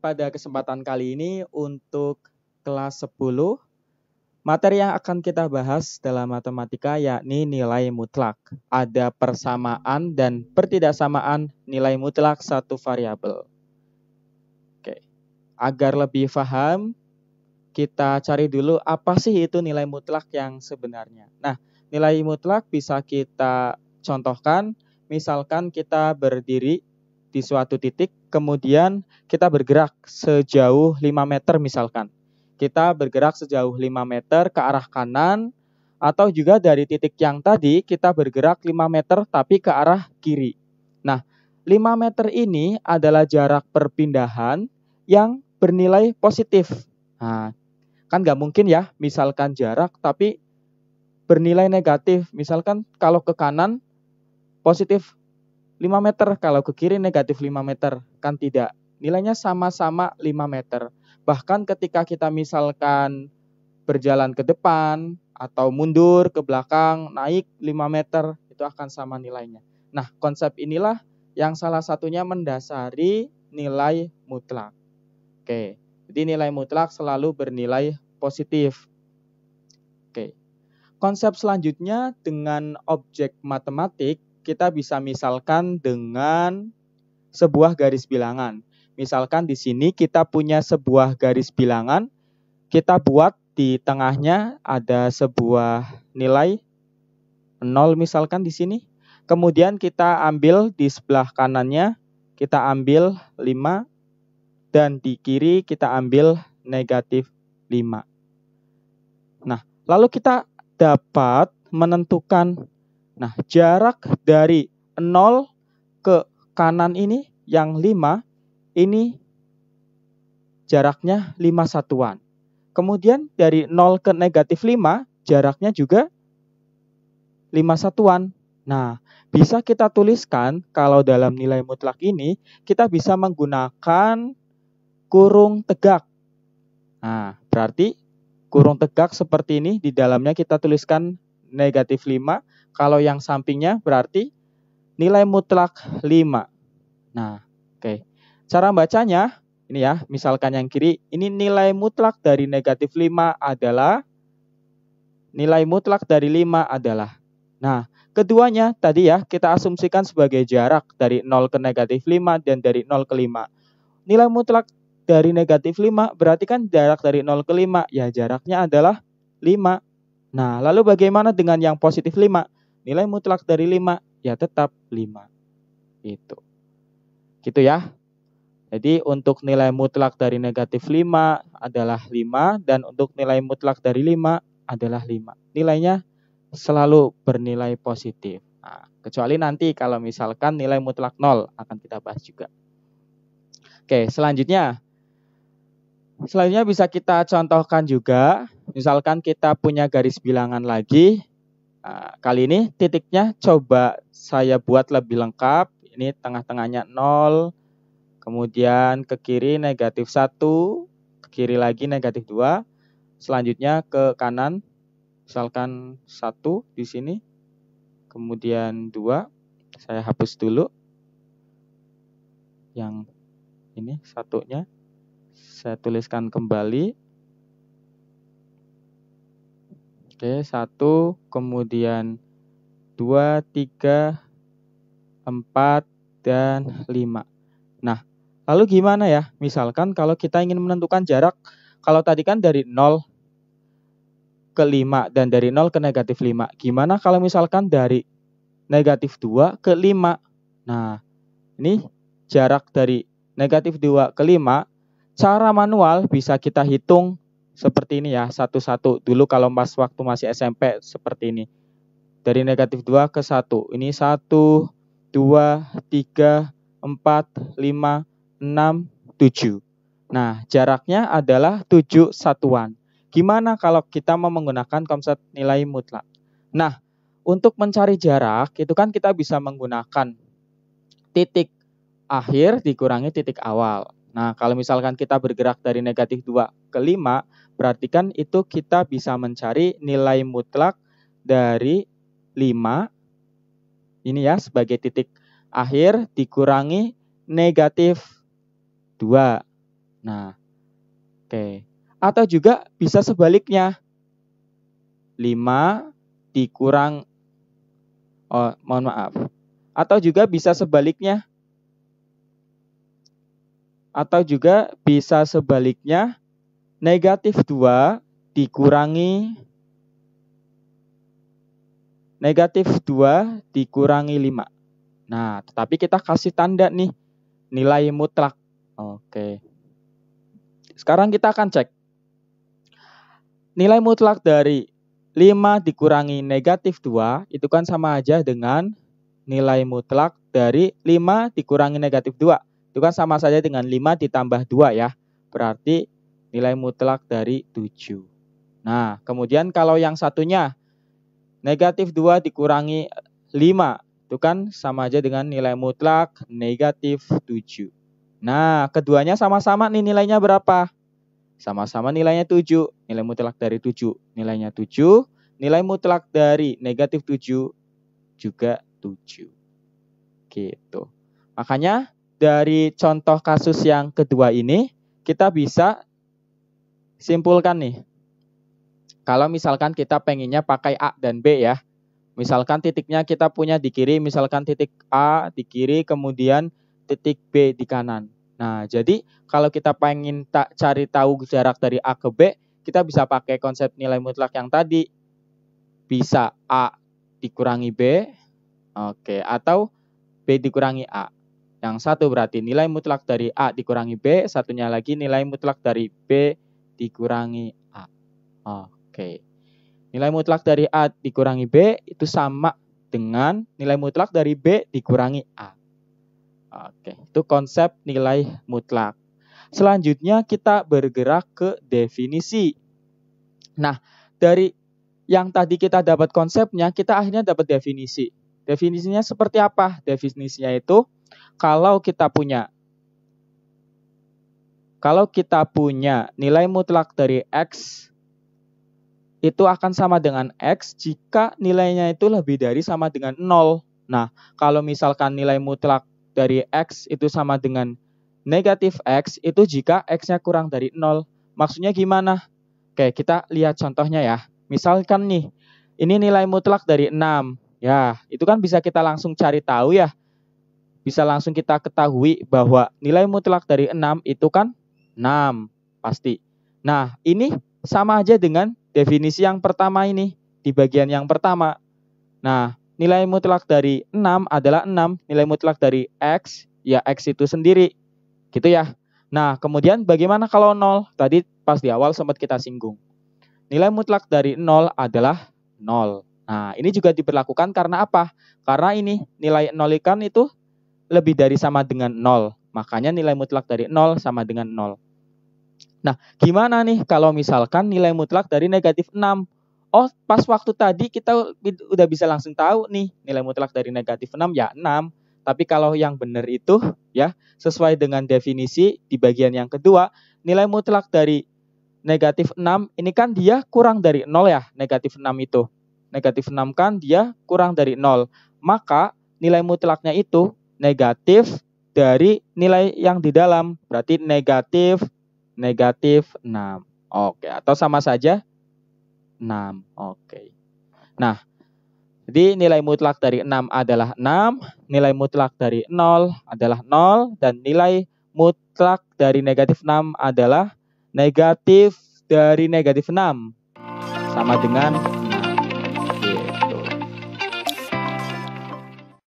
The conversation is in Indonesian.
pada kesempatan kali ini untuk kelas 10, materi yang akan kita bahas dalam matematika yakni nilai mutlak. Ada persamaan dan pertidaksamaan nilai mutlak satu variabel. Oke. Agar lebih paham, kita cari dulu apa sih itu nilai mutlak yang sebenarnya. Nah, nilai mutlak bisa kita contohkan, misalkan kita berdiri di suatu titik, kemudian kita bergerak sejauh 5 meter misalkan. Kita bergerak sejauh 5 meter ke arah kanan, atau juga dari titik yang tadi kita bergerak 5 meter tapi ke arah kiri. Nah, 5 meter ini adalah jarak perpindahan yang bernilai positif. Nah, kan nggak mungkin ya, misalkan jarak tapi bernilai negatif. Misalkan kalau ke kanan positif 5 meter, kalau ke kiri negatif 5 meter. Kan tidak. Nilainya sama-sama 5 meter. Bahkan ketika kita misalkan berjalan ke depan atau mundur ke belakang, naik 5 meter, itu akan sama nilainya. Nah, konsep inilah yang salah satunya mendasari nilai mutlak. Oke, jadi nilai mutlak selalu bernilai positif. Oke. Konsep selanjutnya dengan objek matematik, kita bisa misalkan dengan sebuah garis bilangan. Misalkan di sini kita punya sebuah garis bilangan, kita buat di tengahnya ada sebuah nilai 0 misalkan di sini. Kemudian kita ambil di sebelah kanannya, kita ambil 5, dan di kiri kita ambil negatif 5. Nah, lalu kita dapat menentukan jarak dari 0 ke kanan ini yang 5, ini jaraknya 5 satuan. Kemudian dari 0 ke negatif 5, jaraknya juga 5 satuan. Nah, bisa kita tuliskan kalau dalam nilai mutlak ini, kita bisa menggunakan kurung tegak. Nah, berarti kurung tegak seperti ini, di dalamnya kita tuliskan negatif 5. Kalau yang sampingnya berarti nilai mutlak 5. Nah, oke. Cara bacanya, ini ya, misalkan yang kiri, ini nilai mutlak dari negatif 5 adalah, nilai mutlak dari 5 adalah. Nah, keduanya tadi ya, kita asumsikan sebagai jarak dari 0 ke negatif 5 dan dari 0 ke 5. Nilai mutlak dari negatif 5 berarti kan jarak dari 0 ke 5, ya jaraknya adalah 5. Nah, lalu bagaimana dengan yang positif 5? Nilai mutlak dari 5, ya tetap 5. Itu. Gitu ya. Jadi untuk nilai mutlak dari negatif 5 adalah 5, dan untuk nilai mutlak dari 5 adalah 5. Nilainya selalu bernilai positif. Nah, kecuali nanti kalau misalkan nilai mutlak 0 akan kita bahas juga. Oke, selanjutnya bisa kita contohkan juga. Misalkan kita punya garis bilangan lagi. Nah, kali ini titiknya coba saya buat lebih lengkap. Ini tengah-tengahnya 0. Kemudian ke kiri negatif 1. Ke kiri lagi negatif 2. Selanjutnya ke kanan. Misalkan 1 di sini. Kemudian 2. Saya hapus dulu. Yang ini satunya. Saya tuliskan kembali. Oke, 1, kemudian 2, 3, 4, dan 5. Nah, lalu gimana ya? Misalkan kalau kita ingin menentukan jarak, kalau tadi kan dari 0 ke 5 dan dari 0 ke negatif 5. Gimana kalau misalkan dari negatif 2 ke 5? Nah, ini jarak dari negatif 2 ke 5, cara manual bisa kita hitung seperti ini ya, satu-satu. Dulu kalau pas waktu masih SMP seperti ini. Dari negatif 2 ke 1. Ini 1, 2, 3, 4, 5, 6, 7. Nah, jaraknya adalah 7 satuan. Gimana kalau kita mau menggunakan konsep nilai mutlak? Nah, untuk mencari jarak, itu kan kita bisa menggunakan titik akhir dikurangi titik awal. Nah, kalau misalkan kita bergerak dari negatif 2 ke 5, berarti kan itu kita bisa mencari nilai mutlak dari 5. Ini ya sebagai titik akhir dikurangi negatif 2. Nah, oke. Atau juga bisa sebaliknya. 5 dikurang, mohon maaf. Atau juga bisa sebaliknya. Negatif 2 dikurangi 5. Nah, tetapi kita kasih tanda nih, nilai mutlak. Oke. Sekarang kita akan cek. Nilai mutlak dari 5 dikurangi negatif 2 itu kan sama aja dengan nilai mutlak dari 5 dikurangi negatif 2. Itu kan sama saja dengan 5 ditambah 2 ya. Berarti nilai mutlak dari 7. Nah, kemudian kalau yang satunya negatif 2 dikurangi 5. Itu kan sama aja dengan nilai mutlak negatif 7. Nah, keduanya sama-sama nih nilainya berapa? Sama-sama nilainya 7. Nilai mutlak dari 7 nilainya 7. Nilai mutlak dari negatif 7 juga 7. Gitu. Makanya dari contoh kasus yang kedua ini kita bisa simpulkan nih. Kalau misalkan kita pengennya pakai A dan B ya. Misalkan titiknya kita punya di kiri, misalkan titik A di kiri, kemudian titik B di kanan. Nah, jadi kalau kita pengen cari tahu jarak dari A ke B, kita bisa pakai konsep nilai mutlak yang tadi. Bisa A dikurangi B, oke, atau B dikurangi A. Yang satu berarti nilai mutlak dari A dikurangi B, satunya lagi nilai mutlak dari B dikurangi A. Oke. Nilai mutlak dari A dikurangi B itu sama dengan nilai mutlak dari B dikurangi A. Oke, itu konsep nilai mutlak. Selanjutnya kita bergerak ke definisi. Nah, dari yang tadi kita dapat konsepnya, kita akhirnya dapat definisi. Definisinya seperti apa? Definisinya itu kalau kita punya nilai mutlak dari X itu akan sama dengan X jika nilainya itu lebih dari sama dengan 0. Nah, kalau misalkan nilai mutlak dari X itu sama dengan negatif X, itu jika X-nya kurang dari 0. Maksudnya gimana? Oke, kita lihat contohnya ya. Misalkan nih, ini nilai mutlak dari 6. Ya, itu kan bisa kita langsung cari tahu ya. Bisa langsung kita ketahui bahwa nilai mutlak dari 6 itu kan 6. Pasti. Nah, ini sama aja dengan definisi yang pertama ini, di bagian yang pertama. Nah, nilai mutlak dari 6 adalah 6. Nilai mutlak dari X, ya X itu sendiri. Gitu ya. Nah, kemudian bagaimana kalau 0? Tadi pas di awal sempat kita singgung. Nilai mutlak dari 0 adalah 0. Nah, ini juga diberlakukan karena apa? Karena ini nilai 0 kan itu lebih dari sama dengan 0. Makanya nilai mutlak dari 0 sama dengan 0. Nah, gimana nih kalau misalkan nilai mutlak dari negatif 6? Oh, pas waktu tadi kita udah bisa langsung tahu nih nilai mutlak dari negatif 6 ya 6. Tapi kalau yang benar itu ya sesuai dengan definisi di bagian yang kedua, nilai mutlak dari negatif 6 ini kan dia kurang dari 0 ya, negatif 6 itu. Negatif 6 kan dia kurang dari 0. Maka nilai mutlaknya itu negatif dari nilai yang di dalam. Berarti negatif 6. Oke, atau sama saja 6. Oke. Nah, jadi nilai mutlak dari 6 adalah 6, nilai mutlak dari 0 adalah 0, dan nilai mutlak dari negatif 6 adalah negatif dari negatif 6. Sama dengan